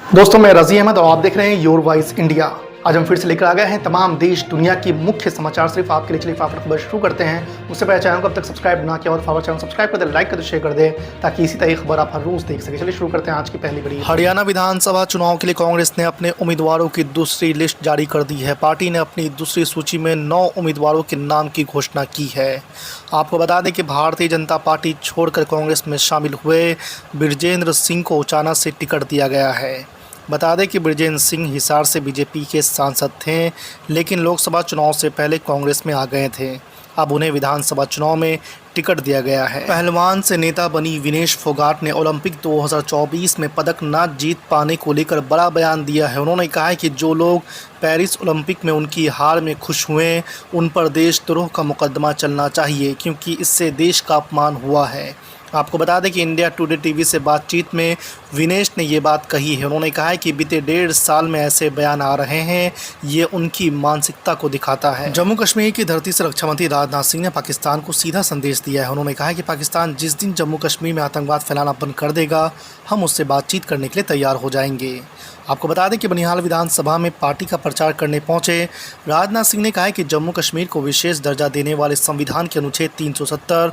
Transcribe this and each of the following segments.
दोस्तों, मैं रज़ी अहमद और आप देख रहे हैं योर वॉइस इंडिया। आज हम फिर से लेकर आ गए हैं तमाम देश दुनिया की मुख्य समाचार सिर्फ आपके लिए। चलिए फटाफट खबर शुरू करते हैं। उससे पहले चैनल को अब तक सब्सक्राइब ना किया और फटाफट चैनल सब्सक्राइब कर दे, लाइक कर दे, शेयर कर दे ताकि इसी तरह की खबर आप हर रोज देख सके। चलिए शुरू करते हैं आज की पहली बड़ी। हरियाणा विधानसभा चुनाव के लिए कांग्रेस ने अपने उम्मीदवारों की दूसरी लिस्ट जारी कर दी है। पार्टी ने अपनी दूसरी सूची में 9 उम्मीदवारों के नाम की घोषणा की है। आपको बता दें कि भारतीय जनता पार्टी छोड़कर कांग्रेस में शामिल हुए बृजेंद्र सिंह को उचाना से टिकट दिया गया है। बता दें कि बृजेंद्र सिंह हिसार से बीजेपी के सांसद थे, लेकिन लोकसभा चुनाव से पहले कांग्रेस में आ गए थे। अब उन्हें विधानसभा चुनाव में टिकट दिया गया है। पहलवान से नेता बनी विनेश फोगाट ने ओलंपिक 2024 में पदक न जीत पाने को लेकर बड़ा बयान दिया है। उन्होंने कहा है कि जो लोग पेरिस ओलंपिक में उनकी हार में खुश हुए, उन पर देशद्रोह का मुकदमा चलना चाहिए, क्योंकि इससे देश का अपमान हुआ है। आपको बता दें कि इंडिया टुडे टीवी से बातचीत में विनेश ने ये बात कही है। उन्होंने कहा है कि बीते 1.5 साल में ऐसे बयान आ रहे हैं, ये उनकी मानसिकता को दिखाता है। जम्मू कश्मीर की धरती से रक्षा मंत्री राजनाथ सिंह ने पाकिस्तान को सीधा संदेश दिया है। उन्होंने कहा है कि पाकिस्तान जिस दिन जम्मू कश्मीर में आतंकवाद फैलाना बंद कर देगा, हम उससे बातचीत करने के लिए तैयार हो जाएंगे। आपको बता दें कि बनिहाल विधानसभा में पार्टी का प्रचार करने पहुंचे राजनाथ सिंह ने कहा है कि जम्मू कश्मीर को विशेष दर्जा देने वाले संविधान के अनुच्छेद 370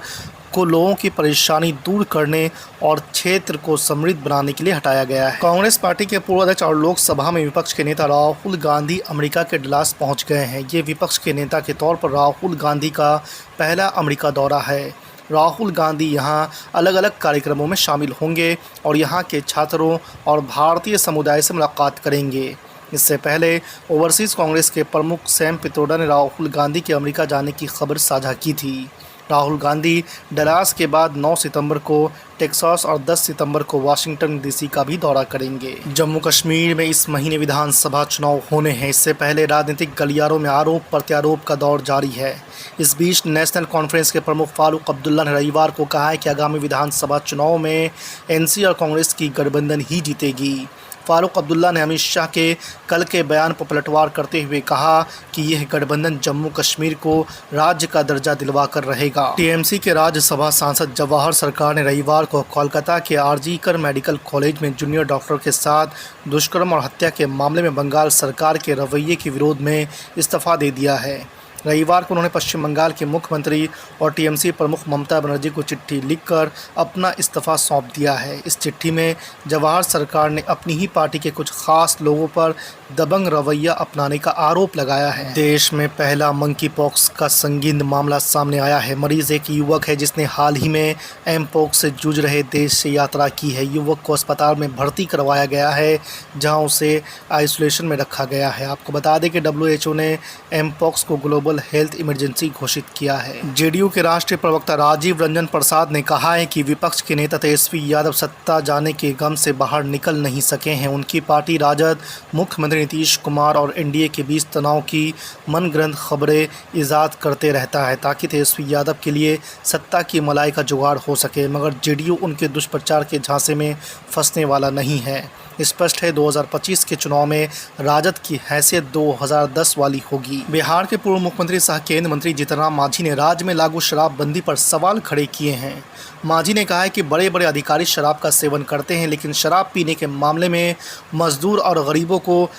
को लोगों की परेशानी दूर करने और क्षेत्र को समृद्ध बनाने के लिए हटाया गया है। कांग्रेस पार्टी के पूर्व अध्यक्ष और लोकसभा में विपक्ष के नेता राहुल गांधी अमेरिका के डलास पहुंच गए हैं। ये विपक्ष के नेता के तौर पर राहुल गांधी का पहला अमेरिका दौरा है। राहुल गांधी यहां अलग अलग कार्यक्रमों में शामिल होंगे और यहां के छात्रों और भारतीय समुदाय से मुलाकात करेंगे। इससे पहले ओवरसीज़ कांग्रेस के प्रमुख सैम पित्रोडा ने राहुल गांधी के अमेरिका जाने की खबर साझा की थी। राहुल गांधी डलास के बाद 9 सितंबर को टेक्सास और 10 सितंबर को वाशिंगटन डीसी का भी दौरा करेंगे। जम्मू कश्मीर में इस महीने विधानसभा चुनाव होने हैं। इससे पहले राजनीतिक गलियारों में आरोप प्रत्यारोप का दौर जारी है। इस बीच नेशनल कॉन्फ्रेंस के प्रमुख फारूक अब्दुल्ला ने रविवार को कहा है कि आगामी विधानसभा चुनाव में एनसी और कांग्रेस की गठबंधन ही जीतेगी। फारूक अब्दुल्ला ने अमित शाह के कल के बयान पर पलटवार करते हुए कहा कि यह गठबंधन जम्मू कश्मीर को राज्य का दर्जा दिलवा कर रहेगा। टीएमसी के राज्यसभा सांसद जवाहर सरकार ने रविवार को कोलकाता के आरजीकर मेडिकल कॉलेज में जूनियर डॉक्टर के साथ दुष्कर्म और हत्या के मामले में बंगाल सरकार के रवैये के विरोध में इस्तीफा दे दिया है। रविवार को उन्होंने पश्चिम बंगाल के मुख्यमंत्री और टीएमसी प्रमुख ममता बनर्जी को चिट्ठी लिखकर अपना इस्तीफा सौंप दिया है। इस चिट्ठी में जवाहर सरकार ने अपनी ही पार्टी के कुछ खास लोगों पर दबंग रवैया अपनाने का आरोप लगाया है। देश में पहला मंकी पॉक्स का संगीन मामला सामने आया है। मरीज एक युवक है जिसने हाल ही में एम पॉक्स से जूझ रहे देश से यात्रा की है। युवक को अस्पताल में भर्ती करवाया गया है, जहां उसे आइसोलेशन में रखा गया है। आपको बता दें कि WHO ने एम पॉक्स को ग्लोबल हेल्थ इमरजेंसी घोषित किया है। जेडीयू के राष्ट्रीय प्रवक्ता राजीव रंजन प्रसाद ने कहा है कि विपक्ष के नेता तेजस्वी यादव सत्ता जाने के गम से बाहर निकल नहीं सके हैं। उनकी पार्टी राजद, मुख्यमंत्री नीतीश कुमार और एनडीए के बीच तनाव की मनगढ़ंत खबरें इजाद करते रहता है ताकि तेजस्वी यादव के लिए सत्ता की मलाई का जुगाड़ हो सके, मगर जेडीयू उनके दुष्प्रचार के झांसे में फंसने वाला नहीं है। स्पष्ट है 2025 के चुनाव में राजद की हैसियत 2010 वाली होगी। बिहार के पूर्व मुख्यमंत्री सह केंद्रीय मंत्री जीतन राम मांझी ने राज्य में लागू शराबबंदी पर सवाल खड़े किए हैं। मांझी ने कहा है कि बड़े बड़े अधिकारी शराब का सेवन करते हैं, लेकिन शराब पीने के मामले में मजदूर और गरीबों को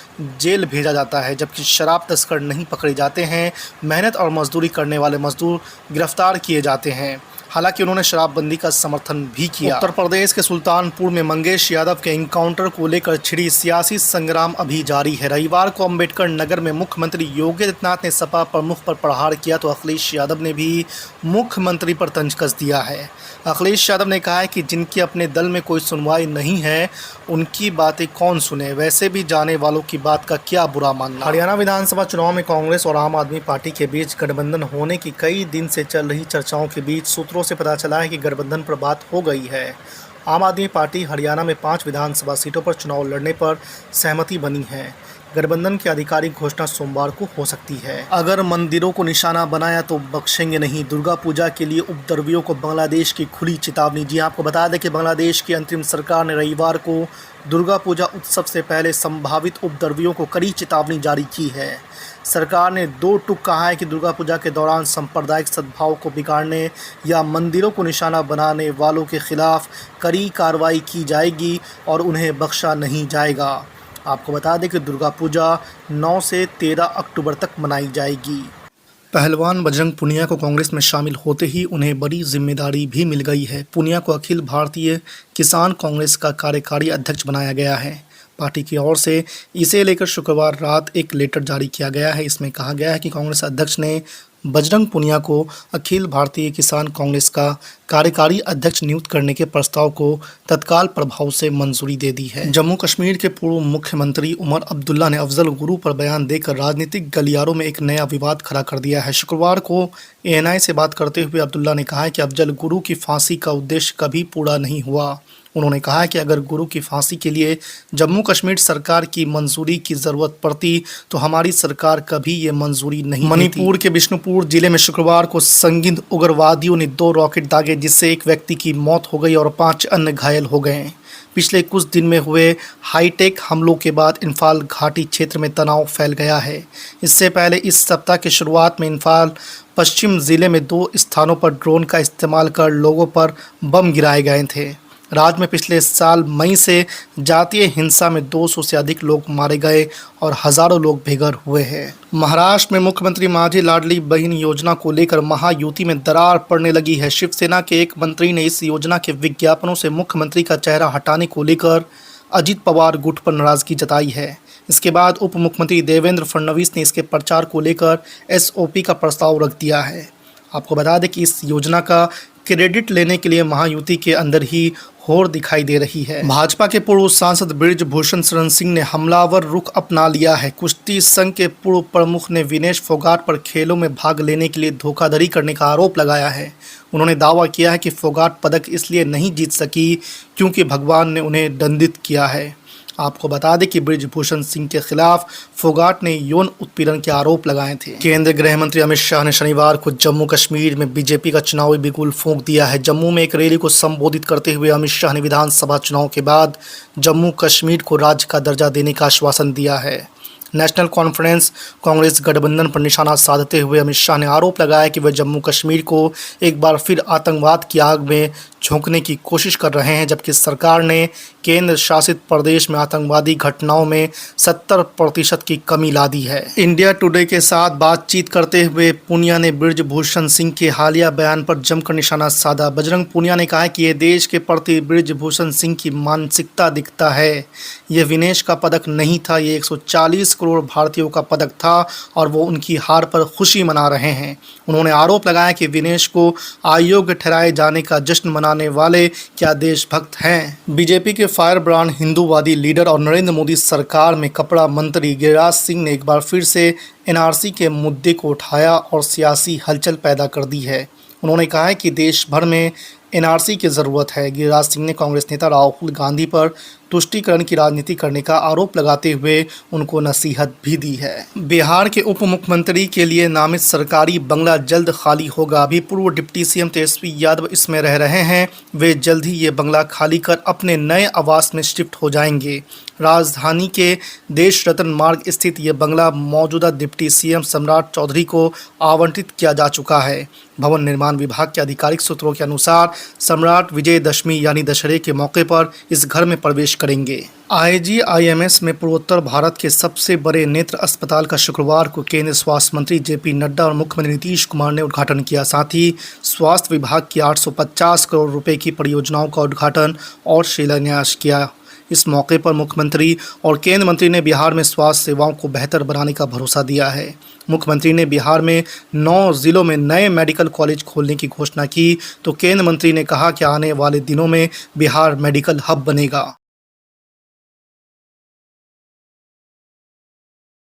जेल भेजा जाता है, जबकि शराब तस्कर नहीं पकड़े जाते हैं। मेहनत और मजदूरी करने वाले मजदूर गिरफ्तार किए जाते हैं। हालांकि उन्होंने शराबबंदी का समर्थन भी किया। उत्तर प्रदेश के सुल्तानपुर में मंगेश यादव के एनकाउंटर को लेकर छिड़ी सियासी संग्राम अभी जारी है। रविवार को अंबेडकर नगर में मुख्यमंत्री योगी आदित्यनाथ ने सपा प्रमुख पर प्रहार किया तो अखिलेश यादव ने भी मुख्यमंत्री पर तंज कस दिया है। अखिलेश यादव ने कहा है कि जिनकी अपने दल में कोई सुनवाई नहीं है, उनकी बातें कौन सुने, वैसे भी जाने वालों की बात का क्या बुरा मानना। हरियाणा विधानसभा चुनाव में कांग्रेस और आम आदमी पार्टी के बीच गठबंधन होने की कई दिन से चल रही चर्चाओं के बीच सूत्रों से पता चला है कि गठबंधन पर बात हो गई है। आम आदमी पार्टी हरियाणा में 5 विधानसभा सीटों पर चुनाव लड़ने पर सहमति बनी है। गठबंधन की आधिकारिक घोषणा सोमवार को हो सकती है। अगर मंदिरों को निशाना बनाया तो बख्शेंगे नहीं, दुर्गा पूजा के लिए उपद्रवियों को बांग्लादेश की खुली चेतावनी। जी आपको बता दें कि बांग्लादेश की अंतरिम सरकार ने रविवार को दुर्गा पूजा उत्सव से पहले संभावित उपद्रवियों को कड़ी चेतावनी जारी की है। सरकार ने दो टूक कहा है कि दुर्गा पूजा के दौरान सांप्रदायिक सद्भाव को बिगाड़ने या मंदिरों को निशाना बनाने वालों के खिलाफ कड़ी कार्रवाई की जाएगी और उन्हें बख्शा नहीं जाएगा। आपको बता दें कि दुर्गा पूजा 9 से 13 अक्टूबर तक मनाई जाएगी। पहलवान बजरंग पुनिया को कांग्रेस में शामिल होते ही उन्हें बड़ी जिम्मेदारी भी मिल गई है। पुनिया को अखिल भारतीय किसान कांग्रेस का कार्यकारी अध्यक्ष बनाया गया है। पार्टी की ओर से इसे लेकर शुक्रवार रात एक लेटर जारी किया गया है। इसमें कहा गया है कि कांग्रेस अध्यक्ष ने बजरंग पुनिया को अखिल भारतीय किसान कांग्रेस का कार्यकारी अध्यक्ष नियुक्त करने के प्रस्ताव को तत्काल प्रभाव से मंजूरी दे दी है। जम्मू कश्मीर के पूर्व मुख्यमंत्री उमर अब्दुल्ला ने अफजल गुरु पर बयान देकर राजनीतिक गलियारों में एक नया विवाद खड़ा कर दिया है। शुक्रवार को ANI से बात करते हुए अब्दुल्ला ने कहा कि अफजल गुरु की फांसी का उद्देश्य कभी पूरा नहीं हुआ। उन्होंने कहा कि अगर गुरु की फांसी के लिए जम्मू कश्मीर सरकार की मंजूरी की ज़रूरत पड़ती तो हमारी सरकार कभी ये मंजूरी नहीं। मणिपुर के बिष्णुपुर जिले में शुक्रवार को संदिग्ध उग्रवादियों ने 2 रॉकेट दागे, जिससे एक व्यक्ति की मौत हो गई और 5 अन्य घायल हो गए। पिछले कुछ दिन में हुए हाईटेक हमलों के बाद इम्फाल घाटी क्षेत्र में तनाव फैल गया है। इससे पहले इस सप्ताह की शुरुआत में इम्फाल पश्चिम ज़िले में 2 स्थानों पर ड्रोन का इस्तेमाल कर लोगों पर बम गिराए गए थे। राज्य में पिछले साल मई से जातीय हिंसा में 200 से अधिक लोग मारे गए और हज़ारों लोग बेघर हुए हैं। महाराष्ट्र में मुख्यमंत्री माझी लाडली बहन योजना को लेकर महायुति में दरार पड़ने लगी है। शिवसेना के एक मंत्री ने इस योजना के विज्ञापनों से मुख्यमंत्री का चेहरा हटाने को लेकर अजित पवार गुट पर नाराजगी जताई है। इसके बाद उप मुख्यमंत्री देवेंद्र फडणवीस ने इसके प्रचार को लेकर SOP का प्रस्ताव रख दिया है। आपको बता दें कि इस योजना का क्रेडिट लेने के लिए महायुति के अंदर ही होड़ दिखाई दे रही है। भाजपा के पूर्व सांसद बृजभूषण शरण सिंह ने हमलावर रुख अपना लिया है। कुश्ती संघ के पूर्व प्रमुख ने विनेश फोगाट पर खेलों में भाग लेने के लिए धोखाधड़ी करने का आरोप लगाया है। उन्होंने दावा किया है कि फोगाट पदक इसलिए नहीं जीत सकी क्योंकि भगवान ने उन्हें दंडित किया है। आपको बता दें कि बृजभूषण सिंह के खिलाफ फोगाट ने यौन उत्पीड़न के आरोप लगाए थे। केंद्रीय गृह मंत्री अमित शाह ने शनिवार को जम्मू कश्मीर में बीजेपी का चुनावी बिगुल फूंक दिया है। जम्मू में एक रैली को संबोधित करते हुए अमित शाह ने विधानसभा चुनाव के बाद जम्मू कश्मीर को राज्य का दर्जा देने का आश्वासन दिया है। नेशनल कॉन्फ्रेंस कांग्रेस गठबंधन पर निशाना साधते हुए अमित शाह ने आरोप लगाया कि वे जम्मू कश्मीर को एक बार फिर आतंकवाद की आग में झोंकने की कोशिश कर रहे हैं, जबकि सरकार ने केंद्र शासित प्रदेश में आतंकवादी घटनाओं में 70% की कमी ला दी है। इंडिया टुडे के साथ बातचीत करते हुए पुनिया ने बृजभूषण सिंह के हालिया बयान पर जमकर निशाना साधा। बजरंग पुनिया ने कहा कि यह देश के प्रति बृजभूषण सिंह की मानसिकता दिखता है। यह विनेश का पदक नहीं था, ये 140 करोड़ भारतीयों का पदक था और वो उनकी हार पर खुशी मना रहे हैं। उन्होंने आरोप लगाया कि विनेश को अयोग्य ठहराए जाने का जश्न मनाने वाले क्या देशभक्त हैं। बीजेपी के फायर ब्रांड हिंदूवादी लीडर और नरेंद्र मोदी सरकार में कपड़ा मंत्री गिरिराज सिंह ने एक बार फिर से NRC के मुद्दे को उठाया और सियासी हलचल पैदा कर दी है। उन्होंने कहा है कि देश भर में NRC की ज़रूरत है। गिरिराज सिंह ने कांग्रेस नेता राहुल गांधी पर तुष्टीकरण की राजनीति करने का आरोप लगाते हुए उनको नसीहत भी दी है। बिहार के उप मुख्यमंत्री के लिए नामित सरकारी बंगला जल्द खाली होगा। अभी पूर्व डिप्टी CM तेजस्वी यादव इसमें रह रहे हैं। वे जल्द ही ये बंगला खाली कर अपने नए आवास में शिफ्ट हो जाएंगे। राजधानी के देश रत्न मार्ग स्थित ये बंगला मौजूदा डिप्टी CM सम्राट चौधरी को आवंटित किया जा चुका है। भवन निर्माण विभाग के आधिकारिक सूत्रों के अनुसार सम्राट विजयदशमी यानी दशहरे के मौके पर इस घर में प्रवेश करेंगे। IGIMS में पूर्वोत्तर भारत के सबसे बड़े नेत्र अस्पताल का शुक्रवार को केंद्रीय स्वास्थ्य मंत्री JP नड्डा और मुख्यमंत्री नीतीश कुमार ने उद्घाटन किया। साथ ही स्वास्थ्य विभाग की 850 करोड़ रुपए की परियोजनाओं का उद्घाटन और शिलान्यास किया। इस मौके पर मुख्यमंत्री और केंद्र मंत्री ने बिहार में स्वास्थ्य सेवाओं को बेहतर बनाने का भरोसा दिया है। मुख्यमंत्री ने बिहार में 9 जिलों में नए मेडिकल कॉलेज खोलने की घोषणा की तो केंद्र मंत्री ने कहा कि आने वाले दिनों में बिहार मेडिकल हब बनेगा।